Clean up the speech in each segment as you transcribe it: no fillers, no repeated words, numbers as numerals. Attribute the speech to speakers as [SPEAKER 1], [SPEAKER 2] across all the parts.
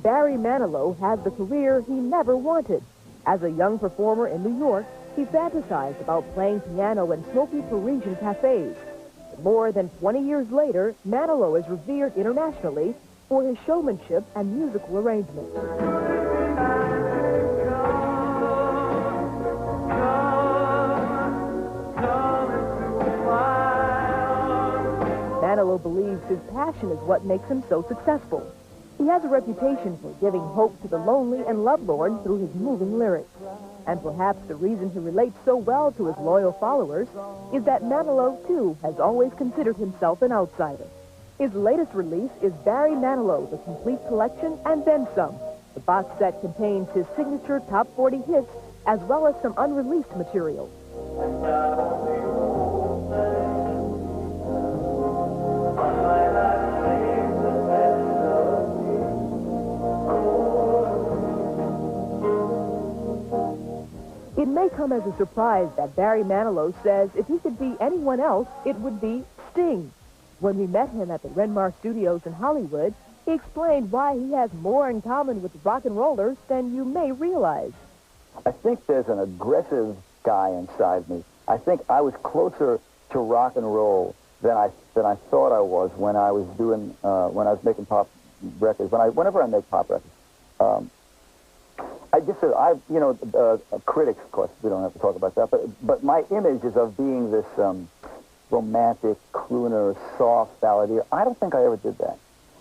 [SPEAKER 1] Barry Manilow has the career he never wanted. As a young performer in New York, he fantasized about playing piano in smoky Parisian cafes. More than 20 years later, Manillow is revered internationally for his showmanship and musical arrangements. Manillow believes his passion is what makes him so successful. He has a reputation for giving hope to the lonely and lovelorn through his moving lyrics. And perhaps the reason he relates so well to his loyal followers is that Manillow, too, has always considered himself an outsider. His latest release is Barry Manilow, The Complete Collection, and then some. The box set contains his signature top 40 hits, as well as some unreleased material. It may come as a surprise that Barry Manilow says if he could be anyone else, it would be Sting. When we met him at the Renmar Studios in Hollywood, he explained why he has more in common with rock and rollers than you may realize.
[SPEAKER 2] I think there's an aggressive guy inside me. I think I was closer to rock and roll than I thought I was when I was doing when I was making pop records. Whenever I make pop records. I just, critics, of course, we don't have to talk about that, but my image is of being this romantic, crooner, soft balladeer. I don't think I ever did that.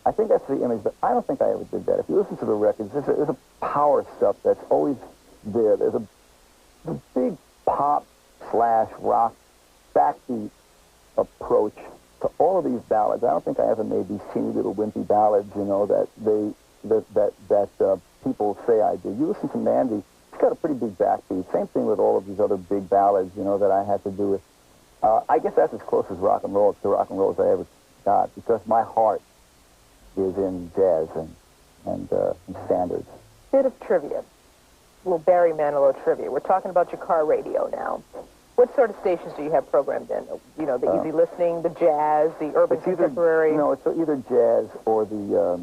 [SPEAKER 2] I think that's the image, but I don't think I ever did that. If you listen to the records, there's a power stuff that's always there. There's a big pop/rock backbeat approach to all of these ballads. I don't think I ever made these teeny little wimpy ballads, that people say I do. You listen to Mandy, it's got a pretty big backbeat. Same thing with all of these other big ballads, that I had to do with. I guess that's as close as rock and roll as I ever got, because my heart is in jazz and standards.
[SPEAKER 3] Bit of trivia. Well, Barry Manilow trivia. We're talking about your car radio now. What sort of stations do you have programmed in? The easy listening, the jazz, the urban contemporary?
[SPEAKER 2] It's either jazz or the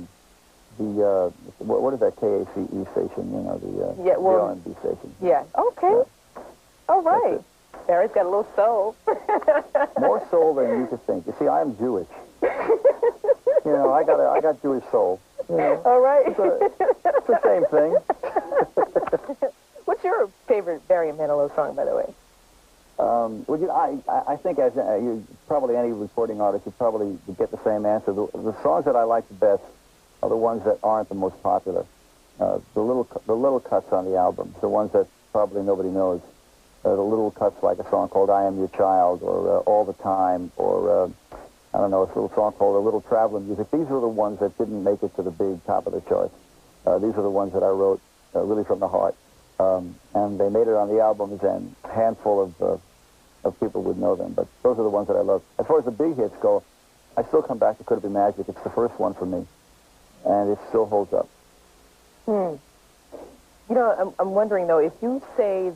[SPEAKER 2] what is that KACE station? The R&B station.
[SPEAKER 3] Yeah. Okay. Yeah. All right. Barry's got a little soul.
[SPEAKER 2] More soul than you could think. You see, I'm Jewish. I got Jewish soul.
[SPEAKER 3] All right.
[SPEAKER 2] It's the same thing.
[SPEAKER 3] What's your favorite Barry Manilow song, by the way?
[SPEAKER 2] I think as probably any recording artist, you probably get the same answer. The songs that I like the best are the ones that aren't the most popular. The little cuts on the album, the ones that probably nobody knows. The little cuts like a song called I Am Your Child, or All the Time, or I don't know, a little song called A Little Traveling Music. These are the ones that didn't make it to the big top of the charts. These are the ones that I wrote really from the heart. And they made it on the albums, and a handful of people would know them. But those are the ones that I love. As far as the big hits go, I still come back to Could It Be Magic. It's the first one for me, and it still holds up.
[SPEAKER 3] I'm wondering, though, if you say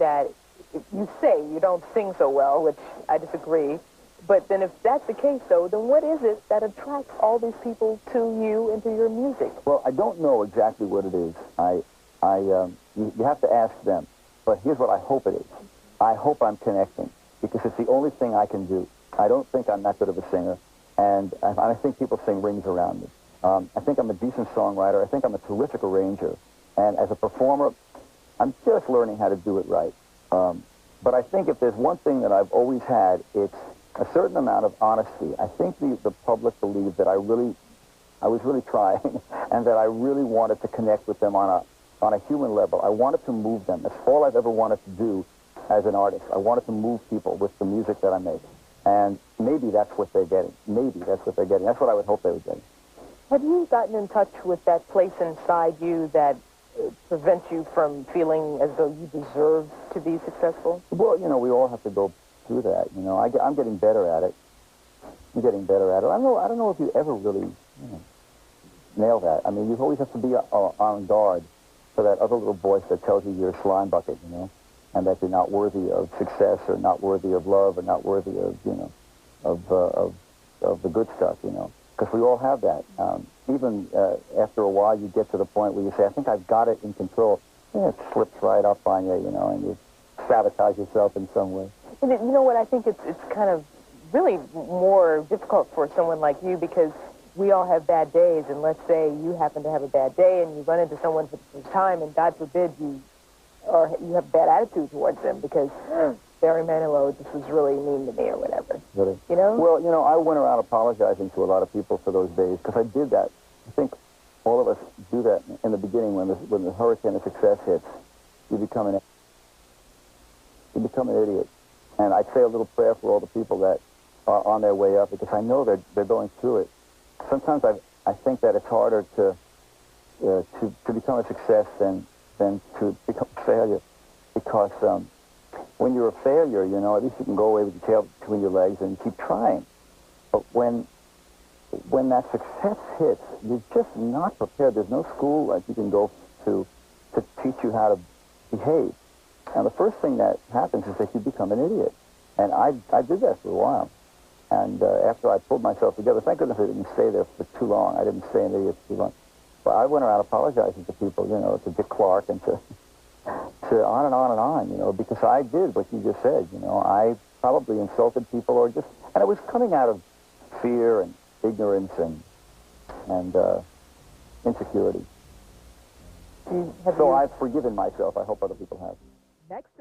[SPEAKER 3] you don't sing so well, which I disagree, but then if that's the case, though, then what is it that attracts all these people to you and to your music?
[SPEAKER 2] Well, I don't know exactly what it is. You have to ask them. But here's what I hope it is. I hope I'm connecting, because it's the only thing I can do. I don't think I'm that good of a singer, and I think people sing rings around me. I think I'm a decent songwriter. I think I'm a terrific arranger. And as a performer, I'm just learning how to do it right. But I think if there's one thing that I've always had, it's a certain amount of honesty. I think the public believed that I was really trying, and that I really wanted to connect with them on a human level. I wanted to move them. That's all I've ever wanted to do as an artist. I wanted to move people with the music that I make. And maybe that's what they're getting. Maybe that's what they're getting. That's what I would hope they were getting.
[SPEAKER 3] Have you gotten in touch with that place inside you that prevents you from feeling as though you deserve to be successful?
[SPEAKER 2] Well, we all have to go through that. I'm getting better at it. I'm getting better at it. I don't know if you ever really nail that. I mean, you always have to be on guard for that other little voice that tells you you're a slime bucket, and that you're not worthy of success, or not worthy of love, or not worthy of, of the good stuff, because we all have that. Even after a while, you get to the point where you say, I think I've got it in control. And it slips right up on you, you know, and you sabotage yourself in some way.
[SPEAKER 3] And you know what? I think it's kind of really more difficult for someone like you because we all have bad days. And let's say you happen to have a bad day and you run into someone for the first time, and God forbid you have a bad attitude towards them because Barry Manillow, this was really mean to me or whatever.
[SPEAKER 2] Really?
[SPEAKER 3] You know?
[SPEAKER 2] Well, you know, I went around apologizing to a lot of people for those days because I did that. I think all of us do that in the beginning when the hurricane of success hits. You become an idiot. And I'd say a little prayer for all the people that are on their way up because I know they're going through it. Sometimes I think that it's harder to become a success than to become a failure because when you're a failure, you know, at least you can go away with your tail between your legs and keep trying. But when that success hits, you're just not prepared. There's no school like you can go to teach you how to behave. And the first thing that happens is that you become an idiot. And I did that for a while. And after I pulled myself together, thank goodness I didn't stay there for too long. I didn't stay an idiot for too long. But I went around apologizing to people, you know, to Dick Clark and to on and on and on, you know, because I did what you just said, you know. I probably insulted people and it was coming out of fear and ignorance and insecurity. So I've forgiven myself. I hope other people have.
[SPEAKER 1] Next